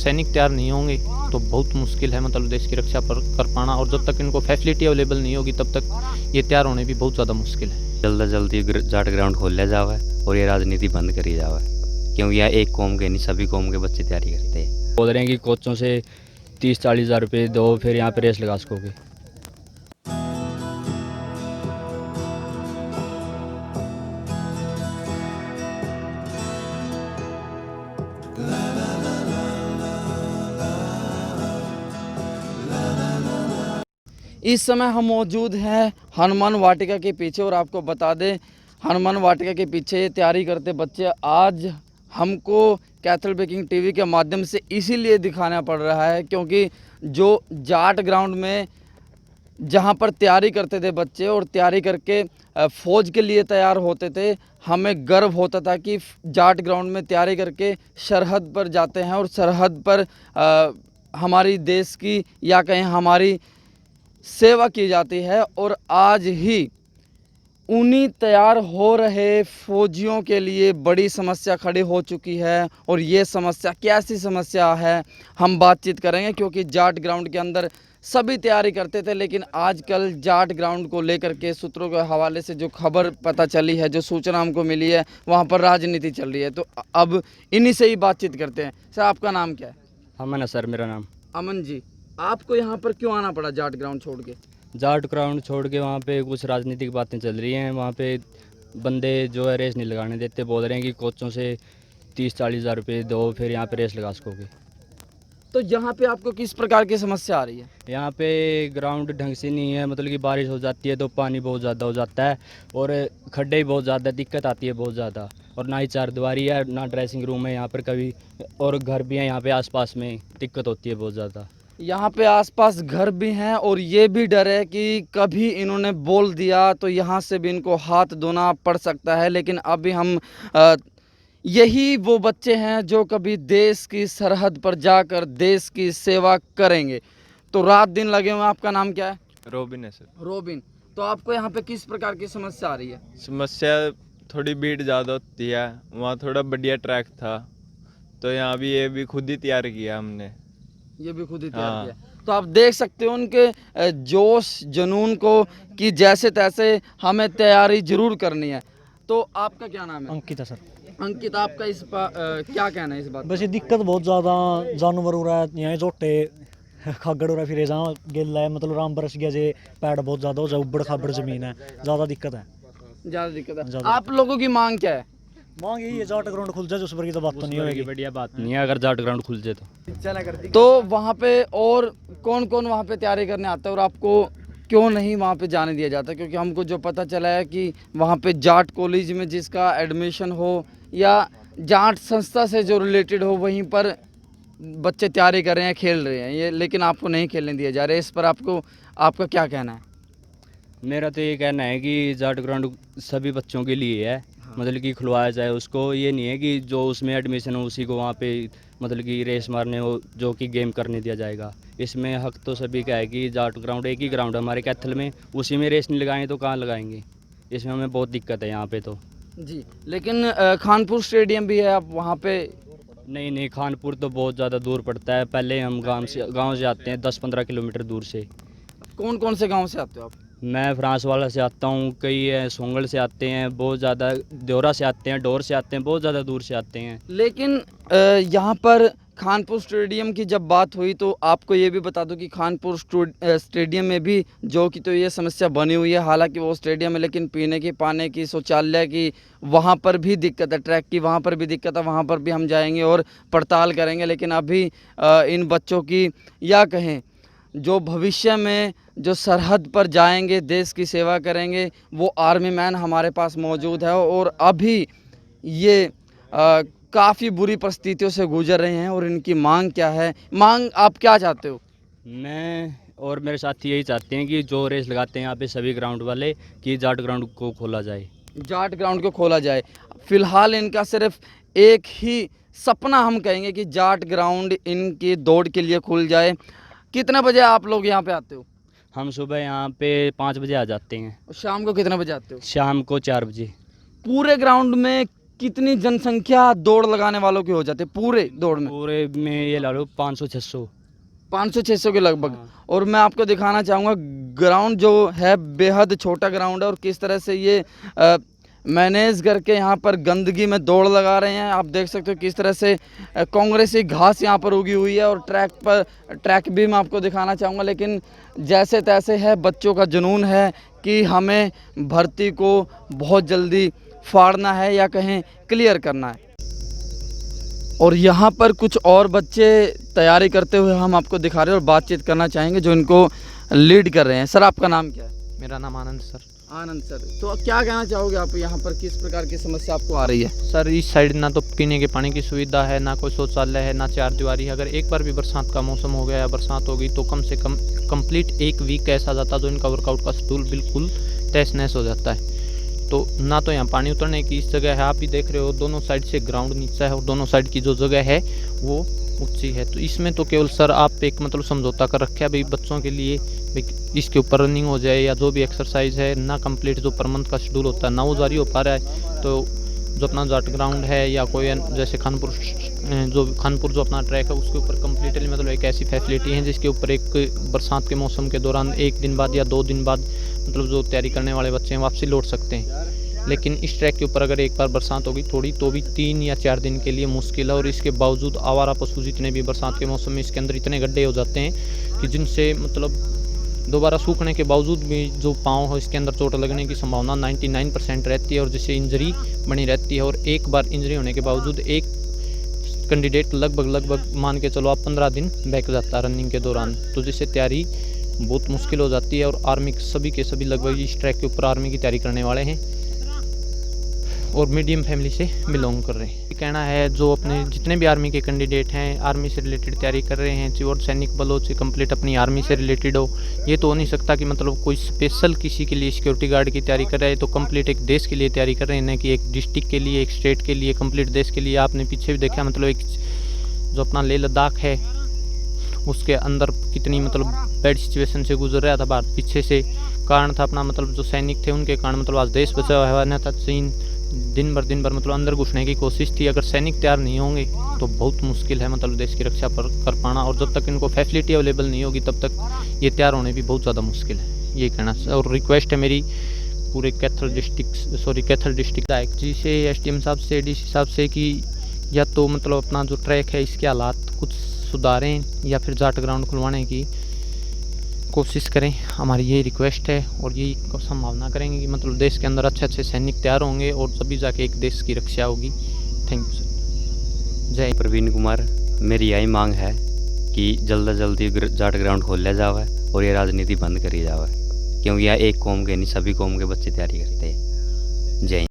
सैनिक तैयार नहीं होंगे तो बहुत मुश्किल है मतलब देश की रक्षा पर कर पाना, और जब तक इनको फैसिलिटी अवेलेबल नहीं होगी तब तक ये तैयार होने भी बहुत ज़्यादा मुश्किल है। जल्द से जल्दी जाट ग्राउंड खोल लिया जावे और ये राजनीति बंद करी जावे, क्योंकि यह एक कौम के नहीं सभी कौम के बच्चे तैयारी करते हैं। बोल रहे हैं कि कोचों से 30-40 हज़ार रुपये दो, फिर यहाँ पे रेस लगा सकोगे। इस समय हम मौजूद हैं हनुमान वाटिका के पीछे, और आपको बता दें हनुमान वाटिका के पीछे तैयारी करते बच्चे आज हमको कैथल ब्रेकिंग टीवी के माध्यम से इसीलिए दिखाना पड़ रहा है क्योंकि जो जाट ग्राउंड में जहां पर तैयारी करते थे बच्चे और तैयारी करके फ़ौज के लिए तैयार होते थे, हमें गर्व होता था कि जाट ग्राउंड में तैयारी करके सरहद पर जाते हैं और सरहद पर हमारी देश की या कहीं हमारी सेवा की जाती है। और आज ही उन्हीं तैयार हो रहे फौजियों के लिए बड़ी समस्या खड़ी हो चुकी है, और ये समस्या कैसी समस्या है हम बातचीत करेंगे, क्योंकि जाट ग्राउंड के अंदर सभी तैयारी करते थे, लेकिन आजकल जाट ग्राउंड को लेकर के सूत्रों के हवाले से जो खबर पता चली है, जो सूचना हमको मिली है, वहाँ पर राजनीति चल रही है। तो अब इन्हीं से ही बातचीत करते हैं। सर, आपका नाम क्या है? अमन है सर मेरा नाम। अमन जी, आपको यहाँ पर क्यों आना पड़ा जाट ग्राउंड छोड़ के? जाट ग्राउंड छोड़ के वहाँ पे कुछ राजनीतिक बातें चल रही हैं। वहाँ पे बंदे जो है रेस नहीं लगाने देते, बोल रहे हैं कि कोचों से 30-40 हज़ार रुपये दो, फिर यहाँ पे रेस लगा सकोगे। तो यहाँ पे आपको किस प्रकार की समस्या आ रही है? यहाँ पे ग्राउंड ढंग से नहीं है, मतलब कि बारिश हो जाती है तो पानी बहुत ज़्यादा हो जाता है और खड्डे भी बहुत ज़्यादा, दिक्कत आती है बहुत ज़्यादा। और ना ही चारदीवारी है, ना ड्रेसिंग रूम है यहाँ पर कभी, और घर भी हैं यहाँ पे आसपास में, दिक्कत होती है बहुत ज़्यादा। यहाँ पे आसपास घर भी हैं और ये भी डर है कि कभी इन्होंने बोल दिया तो यहाँ से भी इनको हाथ धोना पड़ सकता है। लेकिन अभी हम यही वो बच्चे हैं जो कभी देश की सरहद पर जाकर देश की सेवा करेंगे, तो रात दिन लगे हुए। आपका नाम क्या है? रोबिन है सर। रोबिन, तो आपको यहाँ पे किस प्रकार की समस्या आ रही है? समस्या थोड़ी भीड़ ज़्यादा होती है, वहाँ थोड़ा बढ़िया ट्रैक था तो यहाँ भी ये भी खुद ही तैयार किया हमने। ये भी खुद ही तैयार किया। तो आप देख सकते हो उनके जोश जुनून को कि जैसे तैसे हमें तैयारी जरूर करनी है। तो आपका क्या नाम है? अंकित है सर। अंकित, आपका क्या कहना है इस बात? बस ये दिक्कत बहुत ज़्यादा, जानवर हो रहा है यहाँ, झोटे खागड़ हो रहा है, फिर जहाँ गिल है, मतलब राम बरस गया जे पैड़ बहुत ज़्यादा हो जाए, उबड़ खाबड़ ज़मीन है, ज़्यादा दिक्कत है। ज़्यादा दिक्कत है। आप लोगों की मांग क्या है? मांग यही है जाट ग्राउंड खुल जाए, उस पर की तो बात तो नहीं होगी। बढ़िया बात नहीं है अगर जाट ग्राउंड खुल जाए तो वहाँ पे और कौन कौन वहाँ पे तैयारी करने आता है और आपको क्यों नहीं वहाँ पे जाने दिया जाता? क्योंकि हमको जो पता चला है कि वहाँ पे जाट कॉलेज में जिसका एडमिशन हो या जाट संस्था से जो रिलेटेड हो, वहीं पर बच्चे तैयारी कर रहे हैं, खेल रहे हैं ये, लेकिन आपको नहीं खेलने दिया जा रहा है। इस पर आपका क्या कहना है? मेरा तो ये कहना है कि जाट ग्राउंड सभी बच्चों के लिए है, मतलब कि खुलवाया जाए उसको। ये नहीं है कि जो उसमें एडमिशन हो उसी को वहाँ पे मतलब कि रेस मारने हो, जो कि गेम करने दिया जाएगा। इसमें हक तो सभी का है कि जाट ग्राउंड एक ही ग्राउंड है हमारे कैथल में, उसी में रेस नहीं लगाएंगे तो कहाँ लगाएंगे? इसमें हमें बहुत दिक्कत है यहाँ पे तो। जी, लेकिन खानपुर स्टेडियम भी है, आप वहाँ पे? नहीं, खानपुर तो बहुत ज़्यादा दूर पड़ता है। पहले हम गाँव से आते हैं 10-15 किलोमीटर दूर से। कौन कौन से गाँव से आते हो आप? मैं फ्रांस वाला से आता हूँ, कई सोंगल से आते हैं, बहुत ज़्यादा देवरा से आते हैं, डोर से आते हैं, बहुत ज़्यादा दूर से आते हैं। लेकिन यहाँ पर खानपुर स्टेडियम की जब बात हुई तो आपको ये भी बता दूं कि खानपुर स्टेडियम में भी जो कि तो ये समस्या बनी हुई है। हालांकि वो स्टेडियम है, लेकिन पीने की, पानी की, शौचालय की वहाँ पर भी दिक्कत है, ट्रैक की वहाँ पर भी दिक्कत है। वहाँ पर भी हम जाएंगे और पड़ताल करेंगे। लेकिन अभी इन बच्चों की या कहें जो भविष्य में जो सरहद पर जाएंगे, देश की सेवा करेंगे, वो आर्मी मैन हमारे पास मौजूद है और अभी ये काफ़ी बुरी परिस्थितियों से गुजर रहे हैं। और इनकी मांग क्या है? मांग आप क्या चाहते हो? मैं और मेरे साथी यही चाहते हैं कि जो रेस लगाते हैं यहाँ पे सभी ग्राउंड वाले, कि जाट ग्राउंड को खोला जाए। जाट ग्राउंड को खोला जाए। फिलहाल इनका सिर्फ एक ही सपना हम कहेंगे कि जाट ग्राउंड इनकी दौड़ के लिए खुल जाए। कितने बजे आप लोग यहाँ पे आते हो? हम सुबह यहाँ पे 5 बजे आ जाते हैं। और शाम को कितने बजे आते हो? शाम को 4 बजे। पूरे ग्राउंड में कितनी जनसंख्या दौड़ लगाने वालों की हो जाती है पूरे दौड़ में? पूरे में ये ला लो 500-600। 500-600 के लगभग। और मैं आपको दिखाना चाहूँगा ग्राउंड जो है बेहद छोटा ग्राउंड है और किस तरह से ये मैनेज करके यहाँ पर गंदगी में दौड़ लगा रहे हैं। आप देख सकते हो किस तरह से कांग्रेसी घास यहाँ पर उगी हुई है और ट्रैक भी मैं आपको दिखाना चाहूँगा। लेकिन जैसे तैसे है, बच्चों का जुनून है कि हमें भर्ती को बहुत जल्दी फाड़ना है या कहें क्लियर करना है। और यहाँ पर कुछ और बच्चे तैयारी करते हुए हम आपको दिखा रहे हैं और बातचीत करना चाहेंगे जो इनको लीड कर रहे हैं। सर, आपका नाम क्या है? मेरा नाम आनंद सर। आनंद सर, तो क्या कहना चाहोगे आप यहाँ पर किस प्रकार की समस्या आपको आ रही है? सर, इस साइड ना तो पीने के पानी की सुविधा है, ना कोई शौचालय है, ना चारदीवारी है। अगर एक बार भी बरसात का मौसम हो गया या बरसात होगी तो कम से कम कंप्लीट एक वीक ऐसा जाता तो इनका वर्कआउट का शेड्यूल बिल्कुल तहस नहस हो जाता है। तो ना तो यहाँ पानी उतरने की इस जगह है, आप भी देख रहे हो दोनों साइड से ग्राउंड नीचा है और दोनों साइड की जो जगह है वो ऊंची है। तो इसमें तो केवल सर आप एक मतलब समझौता कर रखे है भाई बच्चों के लिए इसके ऊपर रनिंग हो जाए या जो भी एक्सरसाइज है ना, कंप्लीट जो पर मंथ का शेड्यूल होता है ना वो जारी हो पा रहा है। तो जो अपना जाट ग्राउंड है या कोई जैसे खानपुर जो अपना ट्रैक है उसके ऊपर कम्प्लीटली मतलब एक ऐसी फैसिलिटी है जिसके ऊपर एक बरसात के मौसम के दौरान 1 दिन बाद या 2 दिन बाद मतलब जो तैयारी करने वाले बच्चे हैं वापसी लौट सकते हैं। लेकिन इस ट्रैक के ऊपर अगर एक बार बरसात होगी थोड़ी तो भी 3 या 4 दिन के लिए मुश्किल है। और इसके बावजूद आवारा पशु जितने भी बरसात के मौसम में इसके अंदर इतने गड्ढे हो जाते हैं कि जिनसे मतलब दोबारा सूखने के बावजूद भी जो पाँव हो इसके अंदर चोट लगने की संभावना 99% रहती है और जिससे इंजरी बनी रहती है। और एक बार इंजरी होने के बावजूद एक कैंडिडेट लगभग मान के चलो आप 15 दिन बैक जाता है रनिंग के दौरान, तो जिससे तैयारी बहुत मुश्किल हो जाती है। और आर्मी सभी के सभी लगभग इस ट्रैक के ऊपर आर्मी की तैयारी करने वाले हैं और मीडियम फैमिली से बिलोंग कर रहे हैं। कहना है जो अपने जितने भी आर्मी के कैंडिडेट हैं आर्मी से रिलेटेड तैयारी कर रहे हैं और सैनिक बलों से कंप्लीट अपनी आर्मी से रिलेटेड हो, ये तो हो नहीं सकता कि मतलब कोई स्पेशल किसी के लिए सिक्योरिटी गार्ड की तैयारी कर रहे हैं, तो कंप्लीट एक देश के लिए तैयारी कर रहे हैं, ना कि एक डिस्ट्रिक्ट के लिए, एक स्टेट के लिए, कंप्लीट देश के लिए। आपने पीछे भी देखा मतलब एक जो अपना लेह लद्दाख है उसके अंदर कितनी मतलब बैड सिचुएशन से गुजर रहा था भारत, पीछे से कारण था अपना मतलब जो सैनिक थे उनके कारण मतलब आज देश बचा हुआ न था। चीन दिन भर मतलब अंदर घुसने की कोशिश थी। अगर सैनिक तैयार नहीं होंगे तो बहुत मुश्किल है मतलब देश की रक्षा पर कर पाना, और जब तक इनको फैसिलिटी अवेलेबल नहीं होगी तब तक ये तैयार होने भी बहुत ज़्यादा मुश्किल है, ये कहना। और रिक्वेस्ट है मेरी पूरे कैथल डिस्ट्रिक्ट लाइक जी से, SDM साहब से, DC साहब से कि या तो मतलब अपना जो ट्रैक है इसके हालात कुछ सुधारें या फिर जाट ग्राउंड खुलवाने की कोशिश करें, हमारी यही रिक्वेस्ट है। और यही संभावना करेंगे कि मतलब देश के अंदर अच्छे सैनिक तैयार होंगे और तभी जाके एक देश की रक्षा होगी। Thank you sir. जय प्रवीण कुमार, मेरी यही मांग है कि जल्द से जल्दी जाट ग्राउंड खोल लिया जाए और ये राजनीति बंद करी जाए, क्योंकि यह एक कौम के नहीं सभी कौम के बच्चे तैयारी करते हैं। जय